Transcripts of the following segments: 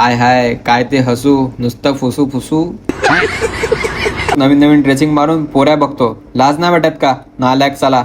I हाय काय ते हसू, नुसतं फुसू फुसू. नवीन नवीन ड्रेसिंग मारून पोऱ्या बघतो, लाज नाही वाटत का नालायक चला.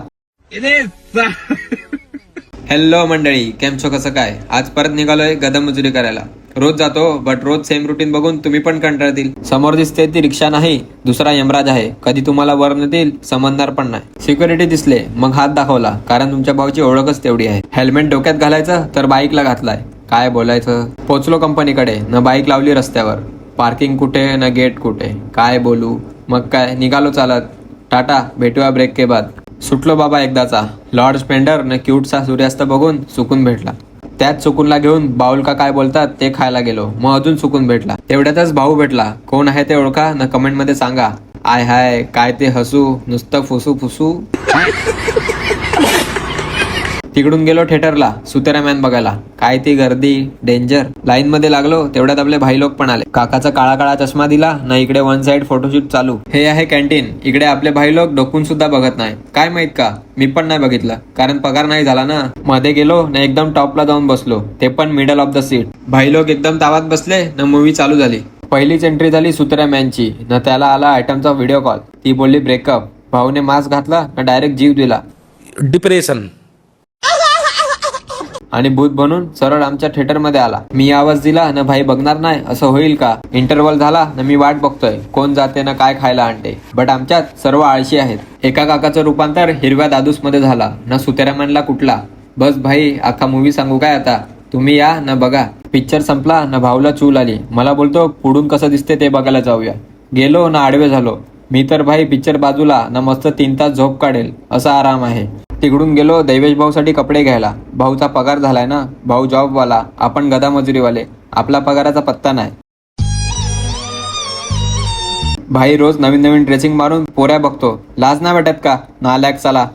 हॅलो मंडळी, केम छो, कसं काय. आज परत निघालोय गदा मजुरी करायला. रोज जातो बट रोज सेम रुटीन बघून तुम्ही पण कंटाळतील. समोर दिसते ती रिक्षा नाही, दुसरा यमराज आहे. कधी तुम्हाला वर नेतील समजणार पण नाही. सिक्युरिटी दिसले मग हात दाखवला, कारण तुमच्या भाऊची ओळखच तेवढी आहे. हेल्मेट डोक्यात घालायचं तर बाईकला घातलाय, काय बोलायचं. पोचलो कंपनीकडे, न बाईक लावली रस्त्यावर. पार्किंग कुठे न गेट कुठे, काय बोलू. मग काय निघालो चालत. टाटा, भेटूया ब्रेक के बाद. सुटलो बाबा एकदाचा. लॉर्ड स्प्लेंडर न क्यूटचा सूर्यास्त बघून सुकून भेटला. त्याच सुकूनला घेऊन बाउल का काय बोलतात ते खायला गेलो, मग अजून सुकून भेटला. तेवढ्यातच भाऊ भेटला. कोण आहे ते ओळखा न कमेंट मध्ये सांगा. आय हाय काय ते हसू, नुसतं फुसू फुसू. तिकडून गेलो थिएटरला सुतेरा मॅन बघायला. काय ती गर्दी, डेंजर. लाईन मध्ये लागलो तेवढ्यात आपले भाई लोक पण आले. काकाचा काळा काळा चष्मा दिला ना, इकडे वन साइड फोटोशूट चालू. हे आहे कॅन्टीन. इकडे आपले भाई लोक डोकून सुद्धा बघत नाही. काय माहित का, मी पण नाही बघितलं, कारण पगार नाही झाला ना. मध्ये गेलो ना, एकदम टॉपला जाऊन बसलो, ते पण मिडल ऑफ द सीट. भाई लोक एकदम तावात बसले ना, मूवी चालू झाली. पहिलीच एंट्री झाली सुतेरा मॅनची ना, त्याला आला आयटमचा व्हिडिओ कॉल. ती बोलली ब्रेकअप. भाऊने मास्क घातला ना, डायरेक्ट जीव दिला. डिप्रेशन. आणि भूत बनून सरळ आमच्या थिएटर मध्ये आला. मी आवाज दिला ना, भाई बघणार नाही असं होईल का. इंटरव्हल झाला ना, मी वाट बघतोय कोण जाते ना काय खायला आणते. बट आमच्यात सर्व आळशी आहेत. एका काकाचं रूपांतर हिरव्या दादूस मध्ये झाला ना, सुतेरा मॅनला कुठला. बस भाई, अख्खा मूवी सांगू काय आता, तुम्ही या ना बघा. पिक्चर संपला ना, भाऊला चूल आली. मला बोलतो पुढून कसं दिसते ते बघायला जाऊया. गेलो ना, आडवे झालो. मी तर भाई पिक्चर बाजूला ना, मस्त 3 तास झोप काढेल असा आराम आहे. तिकडून गेलो दैवेश भाऊसाठी कपडे घ्यायला. भाऊचा पगार झालाय ना, भाऊ जॉबवाला, आपण गदा मजुरीवाले. आपला पगाराचा पत्ता नाही. भाई रोज नवीन नवीन ड्रेसिंग मारून पोऱ्या बघतो, लाज नाही वाटत का नालायक चला.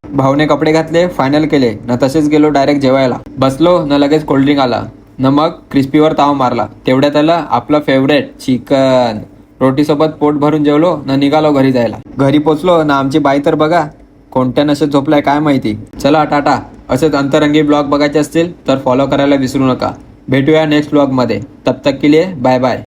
भाऊने कपडे घातले, फायनल केले ना, तसेच गेलो डायरेक्ट जेवायला. बसलो ना, लगेच कोल्ड्रिंक आला ना, मग क्रिस्पीवर ताव मारला. तेवढ्यात आलं आपलं फेवरेट चिकन. रोटी सोबत पोट भरून जेवलो ना, निघालो घरी जायला. घरी पोचलो ना, आमची बाई तर बघा कोणत्या नशेत झोपलाय काय माहिती. चला टाटा. असेच अंतरंगी ब्लॉग बघायचे असतील तर फॉलो करायला विसरू नका. भेटूया नेक्स्ट ब्लॉग मध्ये. तब तक के लिए बाय बाय.